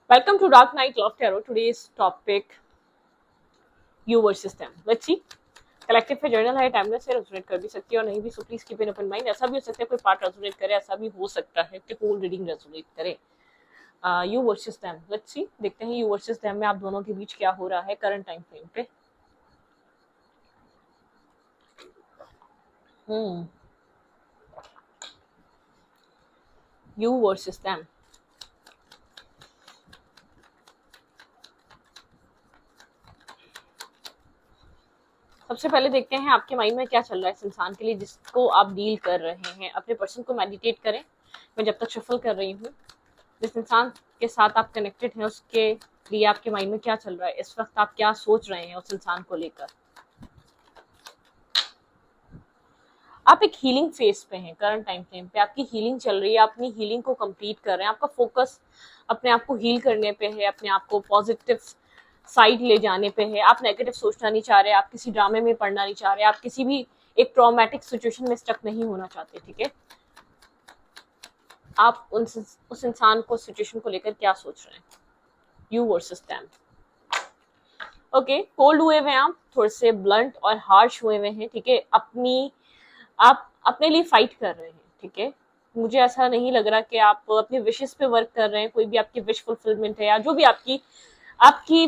Welcome to Dark Knight Love Tarot. Today's topic you versus them. Let's see. Collective पे journal है, timeless है, resonate कर भी सकती है और नहीं भी, so please keep in open mind. ऐसा भी हो सकता है कोई पार्ट रेजोनेट करे, ऐसा भी हो सकता है कि होल रीडिंग रेजोनेट करे. You versus them. Let's see, देखते हैं यू वर्सेस देम में आप दोनों के बीच क्या हो रहा है करंट टाइम फ्रेम पे. You versus them. सबसे पहले देखते हैं आपके माइंड में क्या चल रहा है इस इंसान के लिए जिसको आप डील कर रहे हैं. अपने पर्सन को मेडिटेट करें. मैं जब तक शफल कर रही हूँ, जिस इंसान के साथ आप कनेक्टेड हैं उसके लिए आपके माइंड में क्या चल रहा है इस वक्त, आप क्या सोच रहे हैं उस इंसान को लेकर. आप एक हीलिंग फेज पे हैं. करंट टाइम फ्रेम पे आपकी हीलिंग चल रही है. आप अपनी हीलिंग को कंप्लीट कर रहे हैं. आपका फोकस अपने आप को हील करने पे है, अपने आप को पॉजिटिव साइड ले जाने पे है. आप नेगेटिव सोचना नहीं चाह रहे, आप किसी ड्रामे में पड़ना नहीं चाह रहे, आप किसी भी एक ट्रॉमेटिक सिचुएशन में स्टक नहीं होना चाहते. ठीक है, आप उस इंसान को सिचुएशन को लेकर क्या सोच रहे हैं. You versus them. Okay, cold हुए हुए हैं आप, थोड़े से ब्लंट और हार्श हुए हुए हैं. ठीक है, आप अपने लिए फाइट कर रहे हैं. ठीक है, मुझे ऐसा नहीं लग रहा कि आप अपने विशेस पे वर्क कर रहे हैं. कोई भी आपकी विश फुलफिलमेंट है या जो भी आपकी आपकी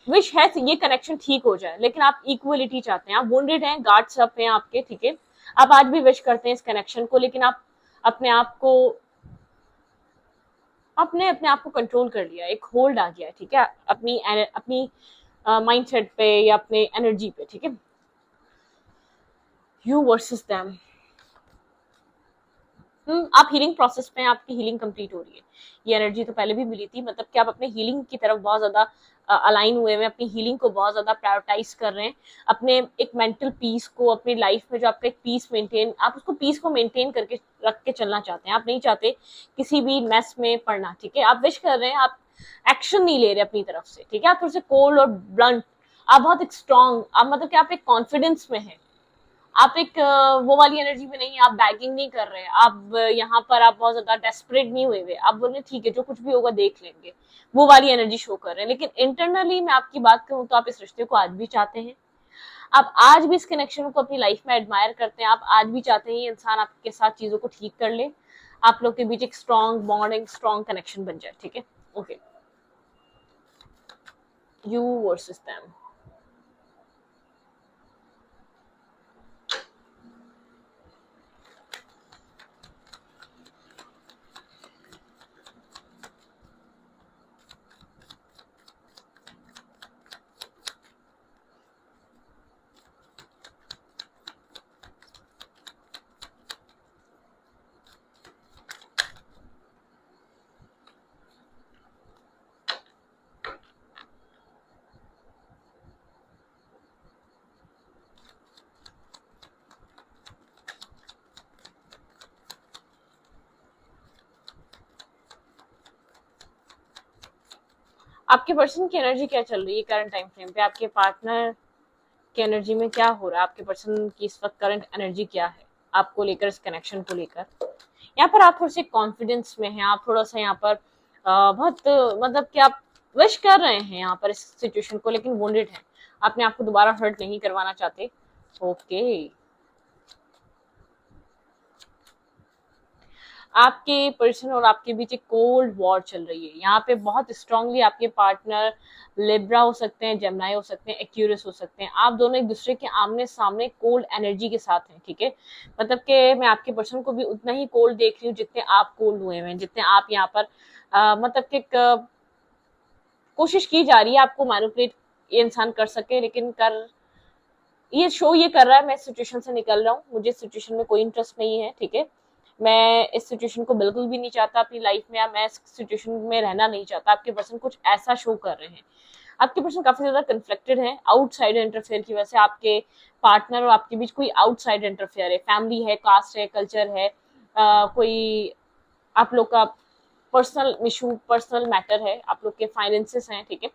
विश है ये कनेक्शन ठीक हो जाए, लेकिन आप इक्वलिटी चाहते हैं. आप वुंडेड हैं, गार्ड्स अप हैं आपके. ठीक है, आप आज भी विश करते हैं इस कनेक्शन को, लेकिन आप अपने आप को आपने अपने आप को कंट्रोल कर लिया. एक होल्ड आ गया है. ठीक है, अपनी माइंडसेट पे या अपने एनर्जी पे. ठीक है, यू वर्सेस देम. आप हीलिंग प्रोसेस में, आपकी हीलिंग कंप्लीट हो रही है. ये एनर्जी तो पहले भी मिली थी, मतलब कि आप अपने हीलिंग की तरफ बहुत ज्यादा अलाइन हुए हैं, अपनी हीलिंग को बहुत ज्यादा प्रायोरिटाइज कर रहे हैं. अपने एक मेंटल पीस को, अपनी लाइफ में जो आपका एक पीस मेंटेन, आप उसको पीस को मेंटेन करके रख के चलना चाहते हैं. आप नहीं चाहते किसी भी मेस में पड़ना. ठीक है, आप विश कर रहे हैं, आप एक्शन नहीं ले रहे अपनी तरफ से. ठीक है, आप थोड़े से कोल्ड और ब्लंट, आप बहुत एक स्ट्रॉन्ग, आप मतलब कि आप एक कॉन्फिडेंस में है. आप एक वो वाली एनर्जी में नहीं, आप बैगिंग नहीं कर रहे. आप यहाँ पर आप बहुत ज्यादा डेस्परेट नहीं हुए हुए. आप बोल रहे ठीक है जो कुछ भी होगा देख लेंगे, वो वाली एनर्जी शो कर रहे हैं. लेकिन इंटरनली मैं आपकी बात करूं तो आप इस रिश्ते को आज भी चाहते हैं. आप आज भी इस कनेक्शन को अपनी लाइफ में एडमायर करते हैं. आप आज भी चाहते हैं ये इंसान आपके साथ चीजों को ठीक कर ले, आप लोग के बीच एक स्ट्रॉन्ग बॉन्डिंग, स्ट्रॉन्ग कनेक्शन बन जाए. ठीक है, ओके. You versus them. आपके पर्सन की एनर्जी क्या चल रही है करंट टाइम फ्रेम पे. आपके पार्टनर की एनर्जी में क्या हो रहा है. आपके पर्सन की इस वक्त करंट एनर्जी क्या है आपको लेकर, इस कनेक्शन को लेकर. यहाँ पर आप थोड़े से कॉन्फिडेंस में हैं. आप थोड़ा सा यहाँ पर बहुत मतलब कि आप विश कर रहे हैं यहाँ पर इस सिचुएशन को, लेकिन वुंडेड हैं. अपने आप को दोबारा हर्ट नहीं करवाना चाहते. ओके, आपके पर्सन और आपके बीच एक कोल्ड वॉर चल रही है. यहाँ पे बहुत स्ट्रांगली आपके पार्टनर लिब्रा हो सकते हैं, जेमिनी हो सकते हैं, एक्यूरियस हो सकते हैं. आप दोनों एक दूसरे के आमने सामने कोल्ड एनर्जी के साथ हैं. ठीक है, मतलब कि मैं आपके पर्सन को भी उतना ही कोल्ड देख रही हूँ जितने आप कोल्ड हुए हैं, जितने आप यहाँ पर मतलब कि कोशिश की जा रही है आपको मैनिपुलेट ये इंसान कर सके, लेकिन ये शो ये कर रहा है मैं इस सिचुएशन से निकल रहा हूँ, मुझे इस सिचुएशन में कोई इंटरेस्ट नहीं है. ठीक है, मैं इस सिचुएशन को बिल्कुल भी नहीं चाहता अपनी लाइफ में, या मैं इस सिचुएशन में रहना नहीं चाहता. आपके पर्सन कुछ ऐसा शो कर रहे हैं. आपके पर्सन काफी ज्यादा कन्फ्लिक्टेड है आउटसाइड इंटरफेयर की वजह से. आपके पार्टनर और आपके बीच कोई आउटसाइड इंटरफेयर है. फैमिली है, कास्ट है, कल्चर है, कोई आप लोग का पर्सनल इशू, पर्सनल मैटर है, आप लोग के फाइनेंसेस हैं. ठीक है,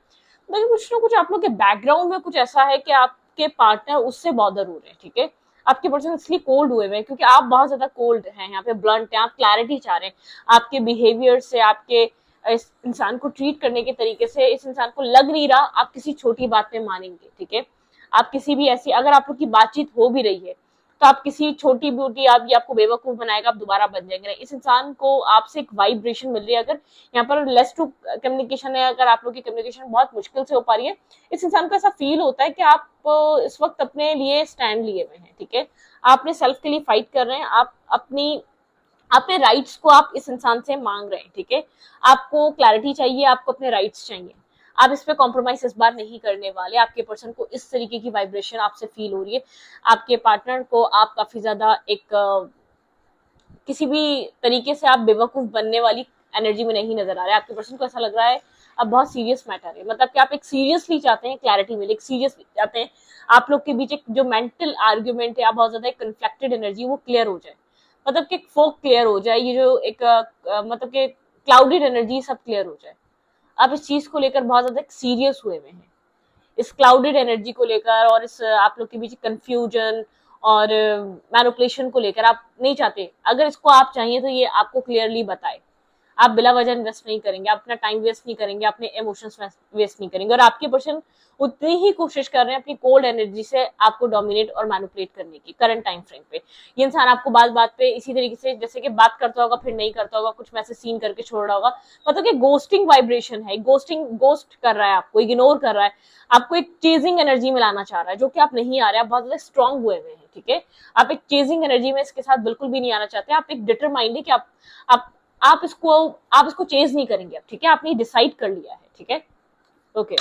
लेकिन कुछ ना कुछ आप लोग के बैकग्राउंड में कुछ ऐसा है कि आपके पार्टनर उससे बॉदर हो रहे हैं. ठीक है, आपके पर्सन इसलिए कोल्ड हुए हैं क्योंकि आप बहुत ज्यादा कोल्ड हैं, यहाँ पे ब्लंट हैं. आप क्लैरिटी चाह रहे हैं आपके बिहेवियर से, आपके इस इंसान को ट्रीट करने के तरीके से इस इंसान को लग नहीं रहा आप किसी छोटी बात पे मानेंगे, ठीक है। आप किसी भी ऐसी, अगर आप लोग की बातचीत हो भी रही है तो आप किसी छोटी ब्यूटी आप ये आपको बेवकूफ बनाएगा, आप दोबारा बन जाएंगे नहीं। इस इंसान को आपसे एक वाइब्रेशन मिल रही है, अगर यहाँ पर लेस टू कम्युनिकेशन है, अगर आप लोग की कम्युनिकेशन बहुत मुश्किल से हो पा रही है, इस इंसान को ऐसा फील होता है कि आप इस वक्त अपने लिए स्टैंड लिए हुए हैं, ठीक है। आप अपने सेल्फ के लिए फाइट कर रहे हैं, आप अपने राइट्स को आप इस इंसान से मांग रहे हैं, ठीक है। आपको क्लैरिटी चाहिए, आपको अपने राइट्स चाहिए, आप इस पे कॉम्प्रोमाइज इस बार नहीं करने वाले। आपके पर्सन को इस तरीके की वाइब्रेशन आपसे फील हो रही है, आपके पार्टनर को आप काफी ज्यादा एक किसी भी तरीके से आप बेवकूफ बनने वाली एनर्जी में नहीं नजर आ रहे। आपके पर्सन को ऐसा लग रहा है अब बहुत सीरियस मैटर है, मतलब कि आप एक सीरियसली चाहते हैं क्लैरिटी मिले, एक सीरियसली चाहते हैं आप लोग के बीच एक जो मेंटल आर्ग्यूमेंट है, आप बहुत ज्यादा कन्फ्लिक्टेड एनर्जी वो क्लियर हो जाए, मतलब कि फोक क्लियर हो जाए, ये जो एक मतलब कि क्लाउडेड एनर्जी सब क्लियर हो जाए। आप इस चीज को लेकर बहुत ज्यादा सीरियस हुए हुए हैं, इस क्लाउडेड एनर्जी को लेकर और इस आप लोग के बीच कंफ्यूजन और मैनिपुलेशन को लेकर आप नहीं चाहते। अगर इसको आप चाहिए तो ये आपको क्लियरली बताए, आप बिला वजह इन्वेस्ट नहीं करेंगे, आप अपना टाइम वेस्ट नहीं करेंगे, अपने इमोशंस वेस्ट नहीं करेंगे, और आपके पर्सन उतनी ही कोशिश कर रहे हैं अपनी कोल्ड एनर्जी से आपको डोमिनेट और मैनिपुलेट करने की करंट टाइम फ्रेम पे। ये इंसान आपको बात बात पे इसी तरीके से जैसे कि बात करता होगा फिर नहीं करता होगा, कुछ मैसेज सीन करके छोड़ रहा होगा, मतलब कि गोस्टिंग वाइब्रेशन है, गोस्ट कर रहा है, आपको इग्नोर कर रहा है, आपको एक चेजिंग एनर्जी में लाना चाह रहा है, जो कि आप नहीं आ रहे, आप बहुत ज्यादा स्ट्रांग हुए हुए हैं, ठीक है। आप एक चेजिंग एनर्जी में इसके साथ बिल्कुल भी नहीं आना चाहते, आप एक डिटरमाइंड है कि आप आप इसको चेज नहीं करेंगे अब, ठीक है। आपने डिसाइड कर लिया है, ठीक है। ओके,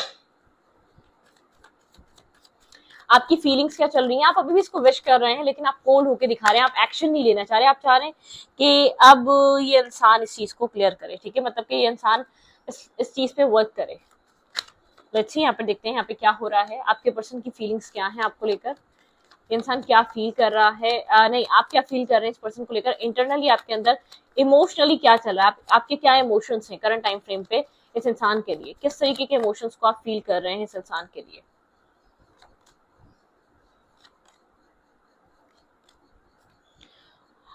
आपकी फीलिंग्स क्या चल रही हैं? आप अभी भी इसको विश कर रहे हैं लेकिन आप कोल्ड होके दिखा रहे हैं, आप एक्शन नहीं लेना चाह रहे, आप चाह रहे हैं कि अब ये इंसान इस चीज को क्लियर करे, ठीक है, मतलब कि ये इंसान इस चीज पे वर्क करे। लेट्स सी यहाँ पे देखते हैं यहाँ पे क्या हो रहा है, आपके पर्सन की फीलिंग्स क्या है आपको लेकर, इंसान क्या फील कर रहा है, नहीं आप क्या फील कर रहे हैं इस पर्सन को लेकर, इंटरनली आपके अंदर इमोशनली क्या चल रहा है, आपके क्या इमोशंस हैं करंट टाइम फ्रेम पे इस इंसान के लिए, किस तरीके के इमोशंस को आप फील कर रहे हैं इस इंसान के लिए।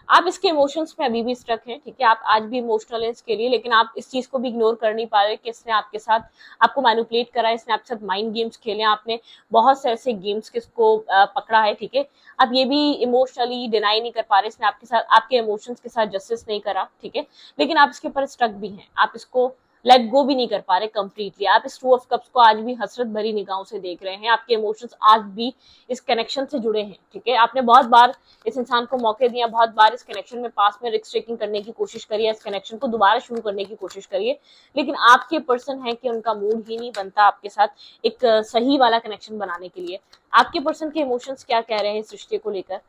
आप इसके इमोशंस में अभी भी स्ट्रक हैं, ठीक है, आप आज भी इमोशनल हैं इसके लिए, लेकिन आप इस चीज को भी इग्नोर कर नहीं पा रहे कि इसने आपके साथ आपको मैनिपुलेट करा है, इसने आपके साथ माइंड गेम्स खेले, आपने बहुत से ऐसे गेम्स किसको पकड़ा है, ठीक है। आप ये भी इमोशनली डिनाई नहीं कर पा रहे, इसने आपके साथ आपके इमोशंस के साथ जस्टिस नहीं करा, ठीक है, लेकिन आप इसके ऊपर स्ट्रक भी हैं, आप इसको लेट गो भी नहीं कर पा रहे कंप्लीटली। आप इस टू ऑफ कप्स को आज भी हसरत भरी निगाहों से देख रहे हैं, आपके इमोशंस आज भी इस कनेक्शन से जुड़े हैं, ठीक है। आपने बहुत बार इस इंसान को मौके दिया, बहुत बार इस कनेक्शन में पास में रिस्क टेकिंग करने की कोशिश करी है, इस कनेक्शन को दोबारा शुरू करने की कोशिश करी है, लेकिन आपके पर्सन है कि उनका मूड ही नहीं बनता आपके साथ एक सही वाला कनेक्शन बनाने के लिए। आपके पर्सन के इमोशंस क्या कह रहे हैं इस रिश्ते को लेकर,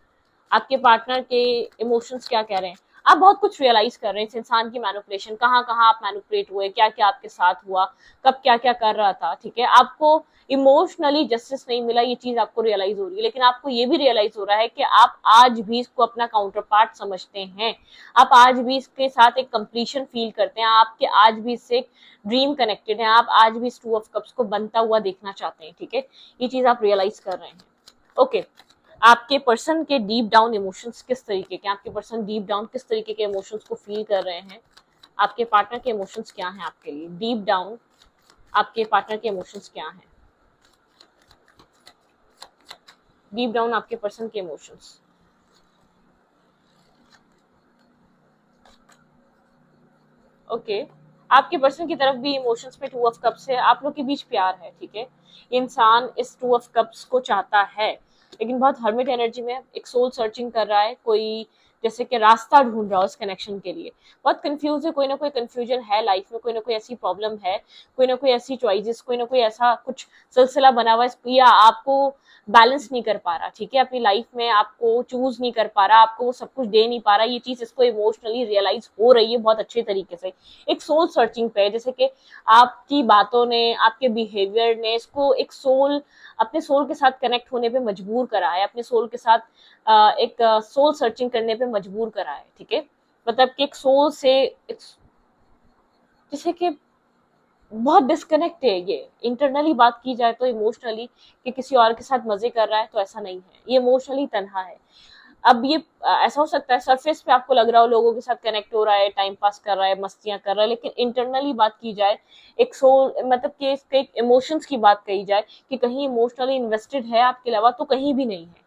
आपके पार्टनर के इमोशंस क्या कह रहे हैं, आप बहुत कुछ रियलाइज कर रहे हैं इस इंसान की मैनिपुलेशन, कहाँ कहाँ आप मैनिपुलेट हुए, क्या क्या आपके साथ हुआ, कब क्या क्या कर रहा था, ठीक है। आपको इमोशनली जस्टिस नहीं मिला, ये चीज आपको रियलाइज हो रही है, लेकिन आपको ये भी रियलाइज हो रहा है कि आप आज भी इसको अपना काउंटर पार्ट समझते हैं, आप आज भी इसके साथ एक कंप्लीशन फील करते हैं, आपके आज भी इससे ड्रीम कनेक्टेड है, आप आज भी इस टू ऑफ कप्स को बनता हुआ देखना चाहते हैं, ठीक है। ये चीज आप रियलाइज कर रहे हैं। ओके, आपके पर्सन के डीप डाउन इमोशंस किस तरीके के, आपके पर्सन डीप डाउन किस तरीके के इमोशंस को फील कर रहे हैं, आपके पार्टनर के इमोशंस क्या हैं आपके लिए डीप डाउन, आपके पार्टनर के इमोशंस क्या हैं डीप डाउन, आपके पर्सन के इमोशंस। ओके, आपके पर्सन की तरफ भी इमोशंस पे टू ऑफ कप्स है, आप लोग के बीच प्यार है, ठीक है। इंसान इस टू ऑफ कप्स को चाहता है, लेकिन बहुत हर्मिट एनर्जी में एक सोल सर्चिंग कर रहा है, कोई जैसे कि रास्ता ढूंढ रहा हो इस कनेक्शन के लिए, बहुत कंफ्यूज है, कोई ना कोई कंफ्यूजन है लाइफ में, कोई ना कोई ऐसी प्रॉब्लम है, कोई ना कोई ऐसी चॉइसेस, कोई ना कोई ऐसा कुछ सिलसिला बना हुआ है, या आपको बैलेंस नहीं कर पा रहा, ठीक है, अपनी लाइफ में आपको चूज नहीं कर पा रहा, आपको वो सब कुछ दे नहीं पा रहा, ये चीज इसको इमोशनली रियलाइज हो रही है बहुत अच्छे तरीके से, एक सोल सर्चिंग पे है, जैसे कि आपकी बातों ने, आपके बिहेवियर ने इसको एक सोल, अपने सोल के साथ कनेक्ट होने पे मजबूर करा है, अपने सोल के साथ एक सोल सर्चिंग करने पे मजबूर करा है, ठीक है, मतलब कि एक सोल से जैसे कि बहुत डिस्कनेक्ट है ये, इंटरनली बात की जाए तो इमोशनली कि किसी और के साथ मजे कर रहा है तो ऐसा नहीं है, ये इमोशनली तन्हा है। अब ये ऐसा हो सकता है सरफेस पे आपको लग रहा हो लोगों के साथ कनेक्ट हो रहा है, टाइम पास कर रहा है, मस्तियां कर रहा है, लेकिन इंटरनली बात की जाए, एक सोल मतलब कि इसके एक इमोशंस की बात कही जाए कि कहीं इमोशनली इन्वेस्टेड है आपके अलावा, तो कहीं भी नहीं है।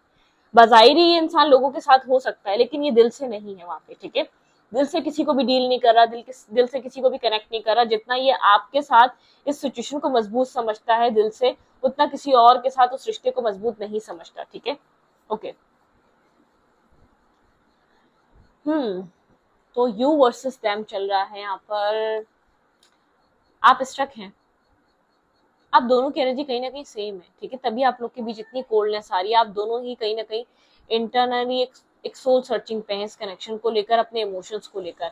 बाज़ाहिर ये इंसान लोगों के साथ हो सकता है, लेकिन ये दिल से नहीं है वहाँ पे, ठीक है? दिल से किसी को भी डील नहीं कर रहा, दिल से किसी को भी कनेक्ट नहीं कर रहा। जितना ये आपके साथ इस सिचुएशन को मजबूत समझता है दिल से, उतना किसी और के साथ उस रिश्ते को मजबूत नहीं समझता, ठीक है? ओके। हम्म। तो यू वर्सेस देम चल रहा है यहाँ पर। आप स्ट्रक हैं, आप दोनों की एनर्जी कहीं ना कहीं सेम है, ठीक है? तभी आप लोग के बीच इतनी कोल्डनेस आ रही है। आप दोनों ही कहीं ना कहीं इंटरनली एक सोल सर्चिंग पे हैं इस कनेक्शन को लेकर, अपने इमोशंस को लेकर,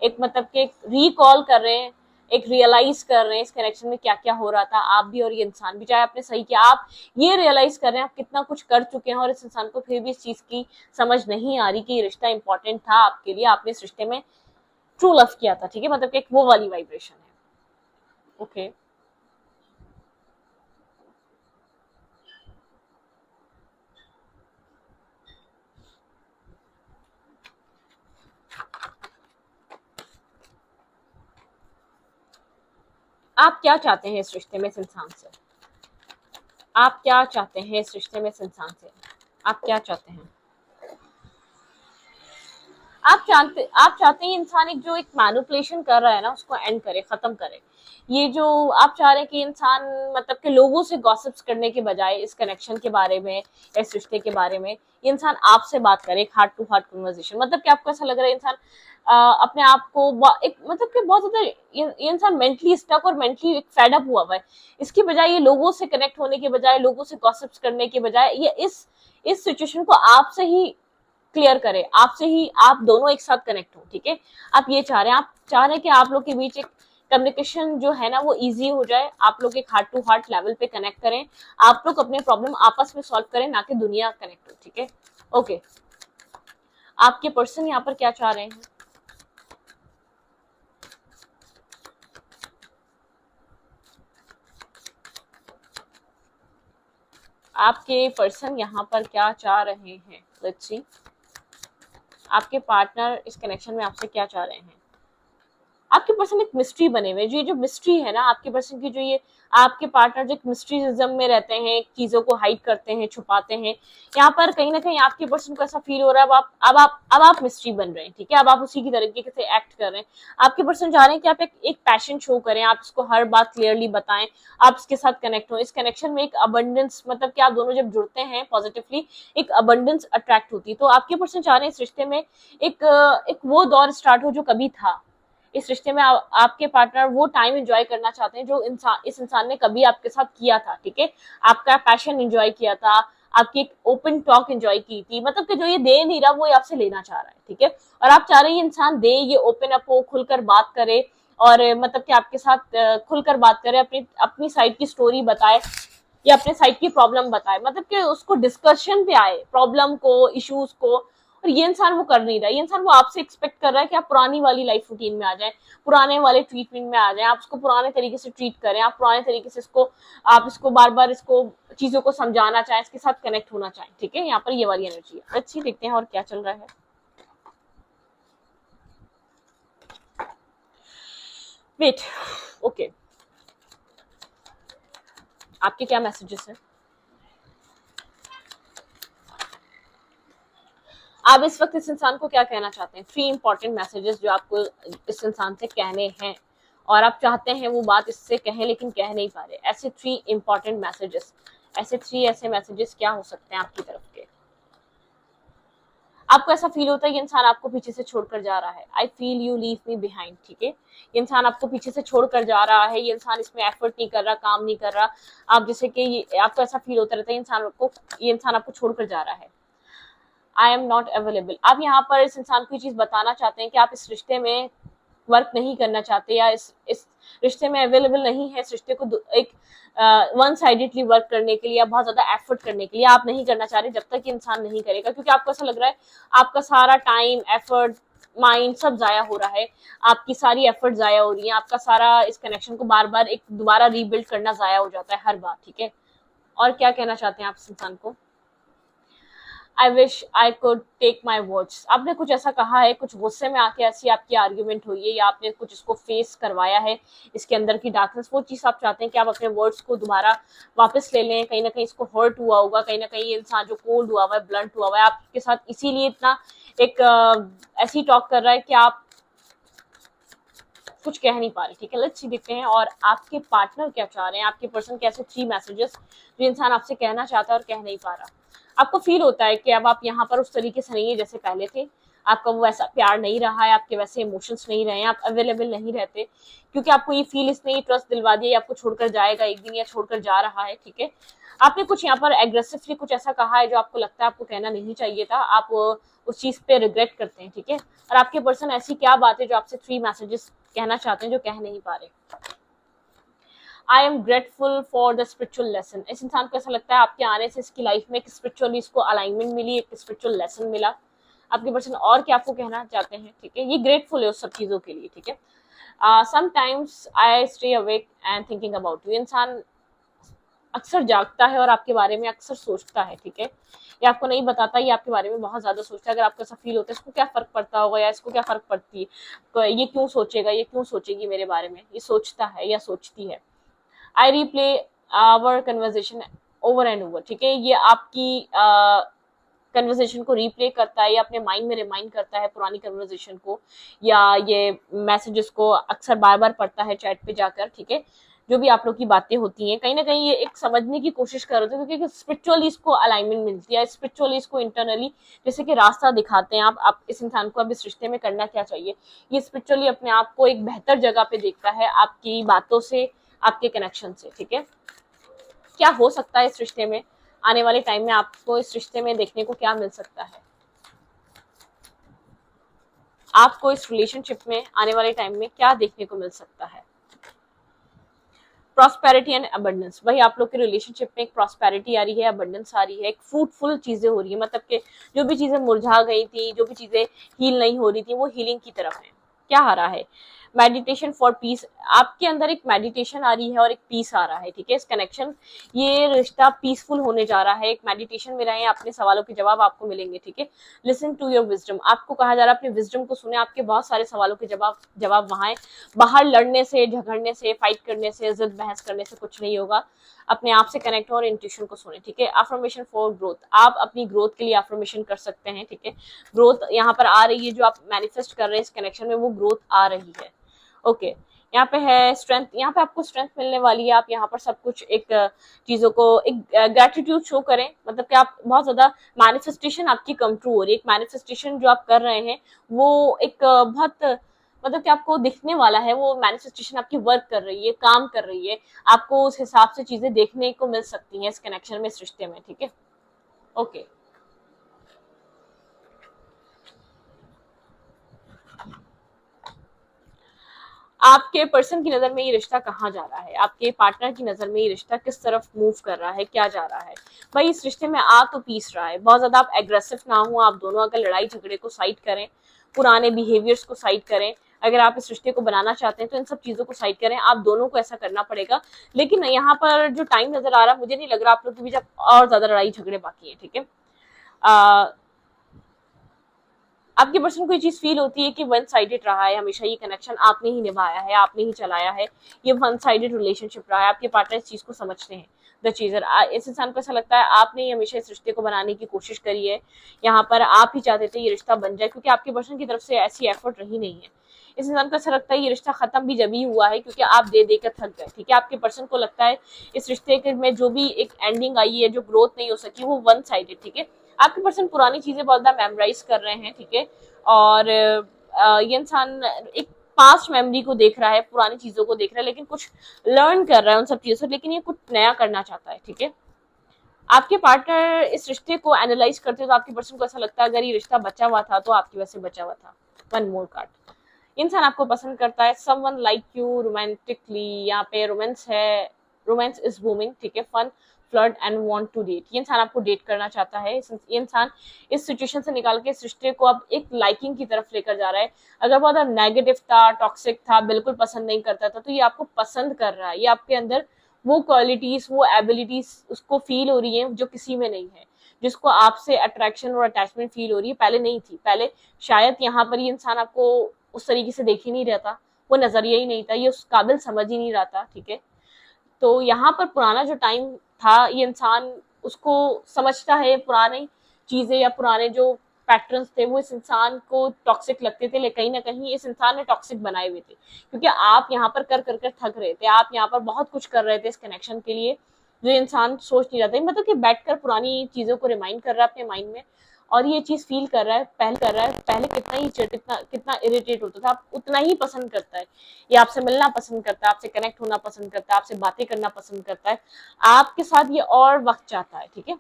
एक मतलब कि एक रिकॉल कर रहे हैं, एक रियलाइज कर रहे हैं इस कनेक्शन में क्या क्या हो रहा था, आप भी और ये इंसान भी। चाहे आपने सही किया, आप ये रियलाइज कर रहे हैं आप कितना कुछ कर चुके हैं, और इस इंसान को फिर भी इस चीज की समझ नहीं आ रही कि ये रिश्ता इंपॉर्टेंट था आपके लिए, आपने इस रिश्ते में ट्रू लव किया था, ठीक है? मतलब कि एक वो वाली वाइब्रेशन है। ओके। आप क्या चाहते हैं इस रिश्ते में इस इंसान से? आप क्या चाहते हैं इस रिश्ते में इस इंसान से? आप क्या चाहते हैं? आप चाहते हैं इंसान एक जो एक मैनिपुलेशन कर रहा है ना, उसको एंड करे, खत्म करे। ये जो आप चाह रहे हैं कि इंसान मतलब के लोगों से गॉसिप्स करने के बजाय इस कनेक्शन के बारे में, इस रिश्ते के बारे में, ये इंसान आपसे बात करे, एक हार्ट टू हार्ट कन्वर्सेशन। मतलब कि आपको ऐसा लग रहा है इंसान अपने आप को एक मतलब कि बहुत ज्यादा ये इंसान मेंटली स्टक और मेंटली एक फेड अप हुआ है। इसकी बजाय ये लोगों से कनेक्ट होने के बजाय, लोगों से गॉसिप्स करने के बजाय, ये इस सिचुएशन को आपसे ही क्लियर करे, आपसे ही, आप दोनों एक साथ कनेक्ट हो, ठीक है? आप ये चाह रहे हैं, आप चाह रहे हैं कि आप लोग के बीच एक कम्युनिकेशन जो है ना वो इजी हो जाए, आप लोग एक हार्ट टू हार्ट लेवल पे कनेक्ट करें, आप लोग अपने प्रॉब्लम आपस में सॉल्व करें, ना कि दुनिया कनेक्ट हो, ठीक है? ओके। आपके पर्सन यहाँ पर क्या चाह रहे हैं? आपके पर्सन यहाँ पर क्या चाह रहे हैं? Let's see. आपके पार्टनर इस कनेक्शन में आपसे क्या चाह रहे हैं? आपके पर्सन एक मिस्ट्री बने हुए, जो मिस्ट्री है ना आपके पर्सन की, जो ये आपके पार्टनर जो एक मिस्ट्रीजिज्म में रहते हैं, चीजों को हाइड करते हैं, छुपाते हैं, यहाँ पर कहीं ना कहीं आपके पर्सन को ऐसा फील हो रहा है अब आप मिस्ट्री बन रहे हैं, ठीक है? अब आप उसी की तरीके से एक्ट कर रहे हैं। आपके पर्सन चाह रहे हैं कि आप एक पैशन शो करें, आप इसको हर बात क्लियरली बताएं, आप इसके साथ कनेक्ट हो। इस कनेक्शन में एक अबंडेंस, मतलब कि आप दोनों जब जुड़ते हैं पॉजिटिवली, एक अबंडेंस अट्रैक्ट होती है। तो आपके पर्सन चाह रहे हैं इस रिश्ते में एक वो दौर स्टार्ट हो जो कभी था। इस रिश्ते में आपके पार्टनर वो टाइम एंजॉय करना चाहते हैं जो इस इंसान ने कभी आपके साथ किया था, ठीक है? आपका पैशन एंजॉय किया था, आपकी एक ओपन टॉक एंजॉय की थी, मतलब कि जो ये दे नहीं रहा वो ये आपसे लेना चाह रहा है, ठीक है? और आप चाह रहे हैं ये इंसान दे, ये ओपन अप हो, खुलकर बात करे, और मतलब कि आपके साथ खुलकर बात करे, अपनी अपनी साइड की स्टोरी बताए, या अपने साइड की प्रॉब्लम बताए, मतलब कि उसको डिस्कशन पे आए, प्रॉब्लम को, इश्यूज को। और ये इंसान वो कर नहीं रहा, ये इंसान वो आपसे एक्सपेक्ट कर रहा है कि आप पुरानी वाली लाइफ रूटीन में आ जाएं, पुराने वाले ट्रीटमेंट में आ जाएं, आप उसको पुराने तरीके से ट्रीट करें, आप पुराने तरीके से इसको, आप इसको बार बार इसको चीजों को समझाना चाहें, इसके साथ कनेक्ट होना चाहें, ठीक है? यहाँ पर ये वाली एनर्जी है। अच्छी, देखते हैं और क्या चल रहा है। वेट। ओके। आपके क्या मैसेजेस हैं? आप इस वक्त इस इंसान को क्या कहना चाहते हैं? 3 इंपॉर्टेंट मैसेजेस जो आपको इस इंसान से कहने हैं, और आप चाहते हैं वो बात इससे कहें लेकिन कह नहीं पा रहे। ऐसे 3 इंपॉर्टेंट मैसेजेस, ऐसे मैसेजेस क्या हो सकते हैं आपकी तरफ के? आपको ऐसा फील होता है ये इंसान आपको पीछे से छोड़कर जा रहा है, I feel you leave me behind, ठीक है? ये इंसान आपको पीछे से छोड़कर जा रहा है, ये इंसान इसमें एफर्ट नहीं कर रहा, काम नहीं कर रहा। आप जैसे कि आपको ऐसा फील होता रहता है ये इंसान आपको छोड़कर जा रहा है। I am not available. आप यहाँ पर इस इंसान को ये चीज बताना चाहते हैं कि आप इस रिश्ते में वर्क नहीं करना चाहते, या इस रिश्ते में अवेलेबल नहीं है, इस रिश्ते को एक वन साइडेडली वर्क करने के लिए, या बहुत ज्यादा एफर्ट करने के लिए आप नहीं करना चाह रहे, जब तक ये इंसान नहीं करेगा। क्योंकि आपको ऐसा लग रहा है आपका सारा टाइम, एफर्ट, माइंड सब जाया हो रहा है, आपकी सारी एफर्ट जाया हो रही है, आपका सारा इस कनेक्शन को बार बार एक दोबारा रीबिल्ड करना जाया हो जाता है हर बार, ठीक है? और क्या कहना चाहते हैं आप इस इंसान को? I wish I could take my words. आपने कुछ ऐसा कहा है, कुछ गुस्से में आके ऐसी आपकी आर्ग्यूमेंट हुई है या आपने कुछ इसको फेस करवाया है, इसके अंदर की डार्कनेस, वो चीज आप चाहते हैं कि आप अपने वर्ड्स को दोबारा वापस ले लें। कहीं ना कहीं इसको हर्ट हुआ होगा, कहीं ना कहीं ये इंसान जो कोल्ड हुआ हुआ है, ब्लंट हुआ हुआ है आपके साथ, इसीलिए इतना एक ऐसी टॉक कर रहा है कि आप कुछ कह नहीं पा रहे। ठीक है, लेट्स सी देखते हैं और आपके पार्टनर क्या चाह रहे हैं, आपके पर्सन कैसे 3 मैसेजेस जो इंसान आपसे कहना चाहता है और कह नहीं पा रहा। आपको फील होता है कि अब आप यहाँ पर उस तरीके से नहीं है जैसे पहले थे, आपका वो वैसा प्यार नहीं रहा है, आपके वैसे इमोशंस नहीं रहे हैं, आप अवेलेबल नहीं रहते, क्योंकि आपको ये फील, इसने ये ट्रस्ट दिलवा दिया, आपको छोड़कर जाएगा एक दिन या छोड़कर जा रहा है। ठीक है, आपने कुछ यहाँ पर एग्रेसिवली कुछ ऐसा कहा है जो आपको लगता है आपको कहना नहीं चाहिए था, आप उस चीज पे रिग्रेट करते हैं। ठीक है, और आपके पर्सन ऐसी क्या बात है जो आपसे 3 मैसेजेस कहना चाहते हैं जो कह नहीं पा रहे। I am grateful for the spiritual lesson. इस इंसान को ऐसा लगता है आपके आने से इसकी लाइफ में एक स्पिरिचुअली इसको अलाइनमेंट मिली, एक स्पिरिचुअल लेसन मिला। आपके पर्सन और क्या आपको कहना चाहते हैं। ठीक है, ये ग्रेटफुल है उस सब चीजों के लिए। ठीक है, sometimes I stay awake and thinking about you. इंसान अक्सर जागता है और आपके बारे में अक्सर सोचता है। ठीक है, ये आपको नहीं बताता, ये आपके बारे में बहुत ज्यादा सोचता है। अगर आपको ऐसा फील होता है इसको क्या फर्क पड़ता होगा या इसको क्या फर्क पड़ती है, तो ये क्यों सोचेगा, ये क्यों सोचेगी मेरे बारे में, ये सोचता है या सोचती है। I replay our conversation over and over. ठीक है, ये आपकी कन्वर्सेशन को रिप्ले करता है या अपने माइंड में रिमाइंड करता है पुरानी कन्वर्सेशन को, या ये मैसेजेस को अक्सर बार बार पढ़ता है चैट पे जाकर। ठीक है, जो भी आप लोग की बातें होती हैं, कहीं ना कहीं ये एक समझने की कोशिश कर रहे थे, क्योंकि स्पिरिचुअली इसको अलाइनमेंट मिलती है, स्पिरिचुअली इसको इंटरनली जैसे कि रास्ता दिखाते हैं आप इस इंसान को अब इस रिश्ते में करना क्या चाहिए। ये स्पिरिचुअली अपने आप को एक बेहतर जगह पे देखता है आपकी बातों से, आपके कनेक्शन से। ठीक है, क्या हो सकता है इस रिश्ते में आने वाले टाइम में, आपको इस रिश्ते में देखने को क्या मिल सकता है, आपको इस रिलेशनशिप में आने वाले टाइम में क्या देखने को मिल सकता है। Prosperity and abundance. वही आप लोग के रिलेशनशिप में एक प्रॉस्पेरिटी आ रही है, अबंडेंस आ रही है, एक फ्रूटफुल चीजें हो रही है, मतलब कि जो भी चीजें मुरझा गई थी, जो भी चीजें हील नहीं हो रही थी, वो हीलिंग की तरफ है। क्या आ रहा है, मेडिटेशन फॉर पीस। आपके अंदर एक मेडिटेशन आ रही है और एक पीस आ रहा है। ठीक है, इस कनेक्शन, ये रिश्ता पीसफुल होने जा रहा है। एक मेडिटेशन में रहे, अपने सवालों के जवाब आपको मिलेंगे। ठीक है, लिसन टू योर विजडम। आपको कहा जा रहा है अपने विजडम को सुने, आपके बहुत सारे सवालों के जवाब वहां है। बाहर लड़ने से, झगड़ने से, फाइट करने से, जिद बहस करने से कुछ नहीं होगा। अपने आप से कनेक्ट हो और इंट्यूशन को सुने। ठीक है, अफर्मेशन फॉर ग्रोथ। आप अपनी ग्रोथ के लिए अफर्मेशन कर सकते हैं। ठीक है, ग्रोथ यहाँ पर आ रही है, जो आप मैनिफेस्ट कर रहे हैं इस कनेक्शन में, वो ग्रोथ आ रही है। ओके, यहाँ पे है स्ट्रेंथ। यहाँ पे आपको स्ट्रेंथ मिलने वाली है। आप यहाँ पर सब कुछ एक चीजों को एक ग्रेटिट्यूड शो करें, मतलब कि आप बहुत ज्यादा मैनिफेस्टेशन आपकी कम ट्रू हो रही है। एक मैनिफेस्टेशन जो आप कर रहे हैं वो एक बहुत, मतलब कि आपको दिखने वाला है, वो मैनिफेस्टेशन आपकी वर्क कर रही है, काम कर रही है। आपको उस हिसाब से चीजें देखने को मिल सकती हैं इस कनेक्शन में, इस रिश्ते में। ठीक है, ओके। आपके पर्सन की नजर में ये रिश्ता कहाँ जा रहा है, आपके पार्टनर की नजर में ये रिश्ता किस तरफ मूव कर रहा है, क्या जा रहा है। भाई इस रिश्ते में आ तो पीस रहा है, बहुत ज्यादा आप एग्रेसिव ना हो। आप दोनों अगर लड़ाई झगड़े को साइड करें, पुराने बिहेवियर्स को साइड करें, अगर आप इस रिश्ते को बनाना चाहते हैं तो इन सब चीजों को साइड करें। आप दोनों को ऐसा करना पड़ेगा। लेकिन यहाँ पर जो टाइम नजर आ रहा है, मुझे नहीं लग रहा आप लोग के बीच और ज्यादा लड़ाई झगड़े बाकी है। ठीक है, आपके पर्सन को ये चीज फील होती है कि वन साइडेड रहा है हमेशा ये कनेक्शन, आपने ही निभाया है, आपने ही चलाया है, ये वन साइडेड रिलेशनशिप रहा है। आपके पार्टनर इस चीज को समझते हैं। द चीजर, इस इंसान को ऐसा लगता है आपने ही हमेशा इस रिश्ते को बनाने की कोशिश करी है। यहाँ पर आप ही चाहते थे ये रिश्ता बन जाए, क्योंकि आपके पर्सन की तरफ से ऐसी एफर्ट रही नहीं है। इस इंसान को ऐसा लगता है ये रिश्ता खत्म भी जब ही हुआ है क्योंकि आप दे देकर थक गए। ठीक है, आपके पर्सन को लगता है इस रिश्ते में जो भी एक एंडिंग आई है, जो ग्रोथ नहीं हो सकी, वो वन साइडेड। ठीक है, आपके पर्सन पुरानी चीजें बहुत ज्यादा मेमोराइज कर रहे हैं। ठीक है, और ये इंसान एक पास्ट मेमोरी को देख रहा है, पुरानी चीजों को देख रहा है, लेकिन कुछ लर्न कर रहा है उन सब चीजों से, लेकिन ये कुछ नया करना चाहता है। ठीक है, आपके पार्टनर इस रिश्ते को एनालाइज करते हो तो आपके पर्सन को ऐसा लगता है अगर ये रिश्ता बचा हुआ था तो आपकी वजह से बचा हुआ था। वन मोर कार्ड, इंसान आपको पसंद करता है, समवन लाइक यू रोमांटिकली। यहाँ पे रोमांस है, रोमांस इज बूमिंग। ठीक है, fun, flirt and want to date. ये इंसान आपको डेट करना चाहता है। ये इंसान इस सिचुएशन से निकाल के इस रिश्ते को अब एक लाइकिंग की तरफ लेकर जा रहा है। अगर बहुत नेगेटिव था, टॉक्सिक था, बिल्कुल पसंद नहीं करता था, तो ये आपको पसंद कर रहा है। ये आपके अंदर वो क्वालिटीज, वो एबिलिटीज उसको फील हो रही है जो किसी में नहीं है। जिसको आपसे अट्रैक्शन और अटैचमेंट फील हो रही है, पहले नहीं थी। पहले शायद यहाँ पर ये इंसान आपको उस तरीके से देख ही नहीं रहा था, वो नजरिया ही नहीं था, ये उस काबिल समझ ही नहीं रहा था, ठीक है। तो यहाँ पर पुराना जो टाइम था, ये इंसान उसको समझता है, पुरानी चीजें या पुराने जो पैटर्न्स थे वो इस इंसान को टॉक्सिक लगते थे, लेकिन कहीं ना कहीं इस इंसान ने टॉक्सिक बनाए हुए थे, क्योंकि आप यहाँ पर कर कर थक रहे थे, आप यहाँ पर बहुत कुछ कर रहे थे इस कनेक्शन के लिए, जो इंसान सोच नहीं रहा था, मतलब कि बैठकर पुरानी चीजों को रिमाइंड कर रहा है अपने माइंड में, और ये चीज फील कर रहा है, पहले कितना ही कितना इरिटेट होता था, आप उतना ही पसंद करता है, ये आपसे मिलना पसंद करता है, आपसे कनेक्ट होना पसंद करता है, आपसे बातें करना पसंद करता है, आपके साथ ये और वक्त चाहता है, ठीक है।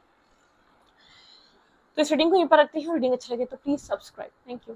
तो इस रीडिंग को यहीं पर रखते हैं, रीडिंग अच्छा लगे तो प्लीज सब्सक्राइब। Thank you.